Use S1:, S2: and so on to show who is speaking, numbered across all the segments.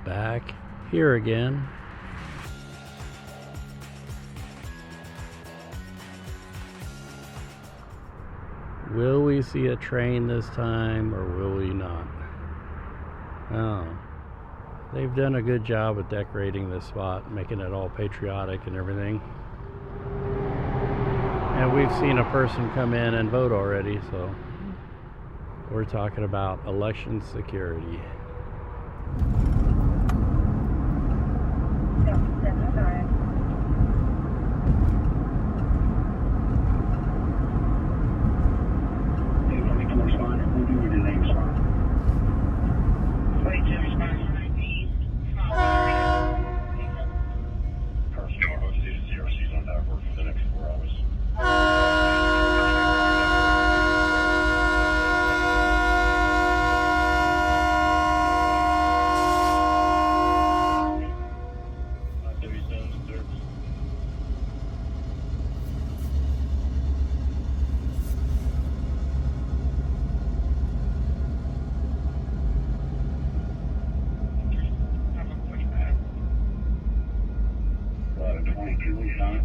S1: back here again. Will we see a train this time, or will we not? Oh, they've done a good job of decorating this spot, making it all patriotic and everything. And we've seen a person come in and vote already, so we're talking about election security.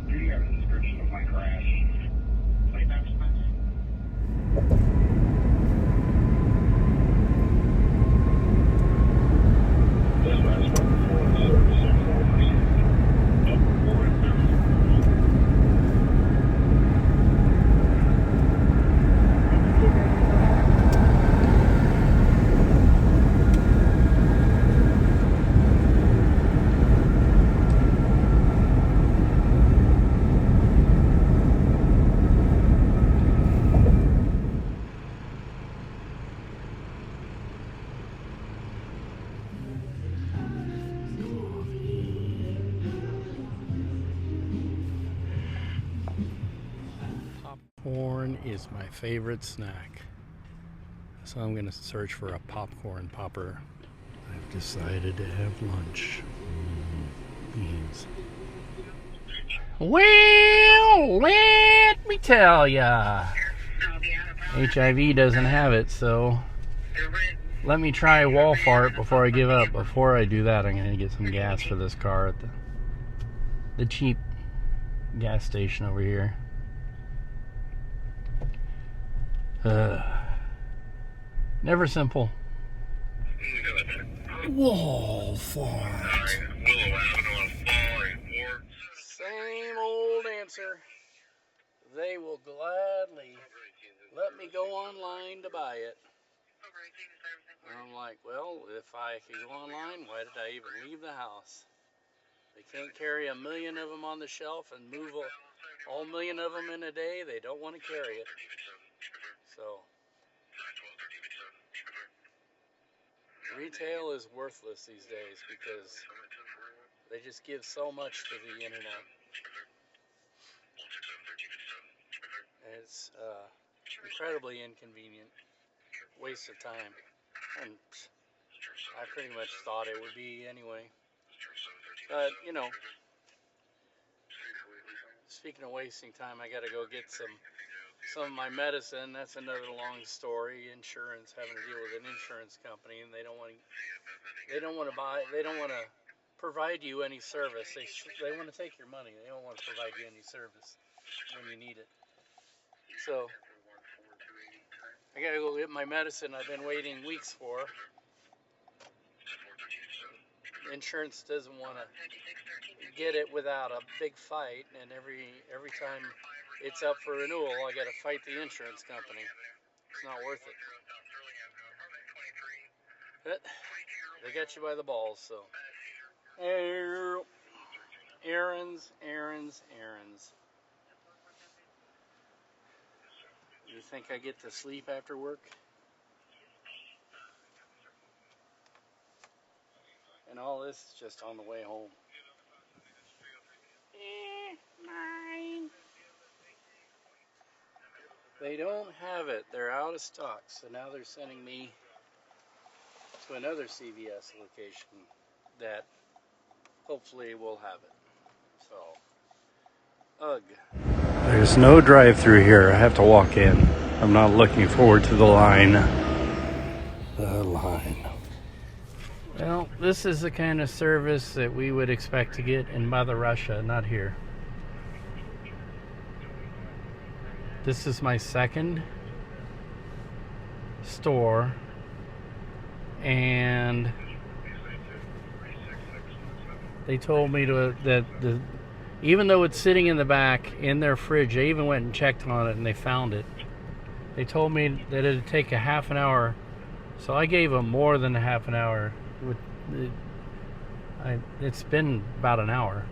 S2: Do you have a description of my crash?
S1: Popcorn is my favorite snack, so I'm going to search for a popcorn popper. I've decided to have lunch. Beans. Well, let me tell ya, HIV doesn't have it, so let me try Walmart before I give up. Before I do that, I'm going to get some gas for this car at the cheap gas station over here. Never simple. Walmart. Same old answer. They will gladly let me go online to buy it. And I'm like, well, if I could go online, why did I even leave the house? They can't carry 1 million of them on the shelf and move all 1 million of them in a day. They don't want to carry it. So retail is worthless these days because they just give so much to the internet. And it's incredibly inconvenient, waste of time, and I pretty much thought it would be anyway. But you know, speaking of wasting time, I gotta go get some of my medicine. That's another long story. Insurance, having to deal with an insurance company, and they don't want to provide you any service. They want to take your money. They don't want to provide you any service when you need it. So I gotta go get my medicine I've been waiting weeks for. Insurance doesn't want to get it without a big fight, and every time it's up for renewal, I got to fight the insurance company. It's not worth it. But they got you by the balls, so. Errands. You think I get to sleep after work? And all this is just on the way home. Mine. They don't have it. They're out of stock. So now they're sending me to another CVS location that hopefully will have it. So, ugh. There's no drive-through here. I have to walk in. I'm not looking forward to the line. The line. Well, this is the kind of service that we would expect to get in Mother Russia, not here. This is my second store, and they told me that even though it's sitting in the back in their fridge, they even went and checked on it and they found it. They told me that it'd take a half an hour, so I gave them more than a half an hour. It's been about an hour,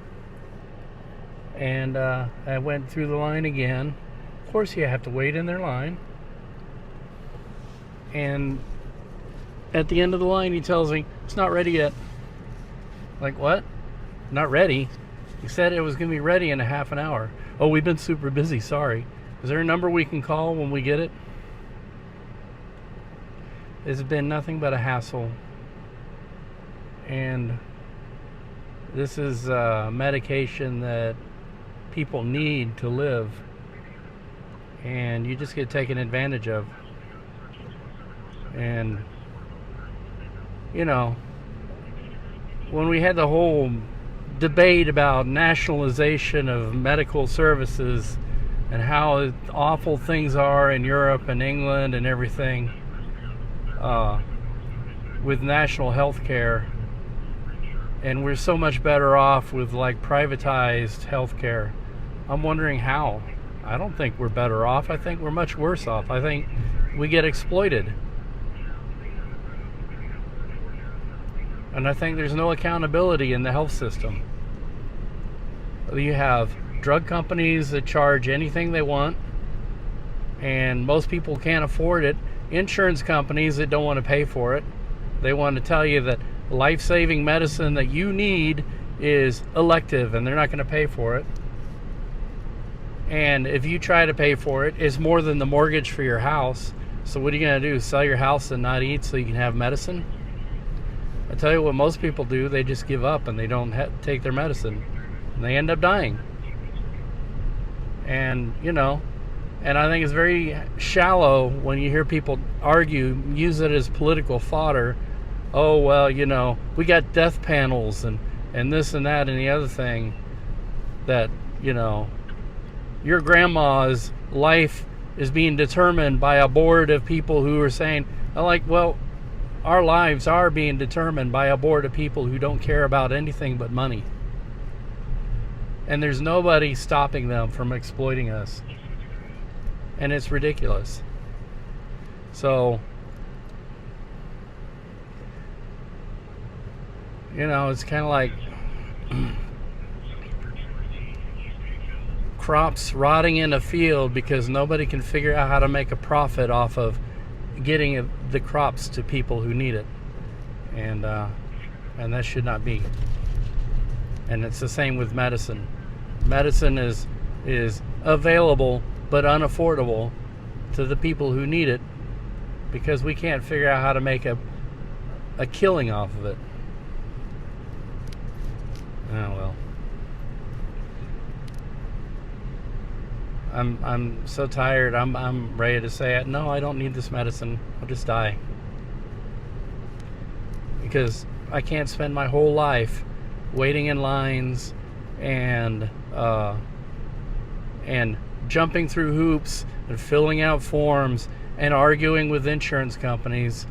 S1: and I went through the line again. Of course, you have to wait in their line, and at the end of the line, he tells me it's not ready yet. Like, what? Not ready? He said it was going to be ready in a half an hour. Oh, we've been super busy. Sorry. Is there a number we can call when we get it? It's been nothing but a hassle. And this is medication that people need to live, and you just get taken advantage of. And you know, when we had the whole debate about nationalization of medical services and how awful things are in Europe and England and everything, with national health care, and we're so much better off with like privatized healthcare. I'm wondering how. I don't think we're better off. I think we're much worse off. I think we get exploited. And I think there's no accountability in the health system. You have drug companies that charge anything they want, and most people can't afford it. Insurance companies that don't want to pay for it. They want to tell you that life-saving medicine that you need is elective and they're not going to pay for it. And if you try to pay for it, it's more than the mortgage for your house. So what are you going to do? Sell your house and not eat so you can have medicine? I tell you what most people do, they just give up and they don't take their medicine. And they end up dying. And, you know, and I think it's very shallow when you hear people argue, use it as political fodder. Oh, well, you know, we got death panels and this and that and the other thing, that, you know, your grandma's life is being determined by a board of people who are saying, I'm like, well, our lives are being determined by a board of people who don't care about anything but money. And there's nobody stopping them from exploiting us. And it's ridiculous. So, you know, it's kind of like crops rotting in a field because nobody can figure out how to make a profit off of getting the crops to people who need it. And that should not be. And it's the same with medicine. Medicine is available but unaffordable to the people who need it because we can't figure out how to make a killing off of it. Oh well. I'm so tired. I'm ready to say it. No, I don't need this medicine. I'll just die. Because I can't spend my whole life waiting in lines and jumping through hoops and filling out forms and arguing with insurance companies.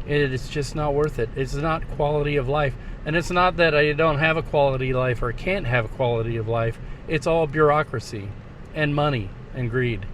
S1: It's just not worth it. It's not quality of life. And it's not that I don't have a quality of life or can't have a quality of life. It's all bureaucracy and money and greed.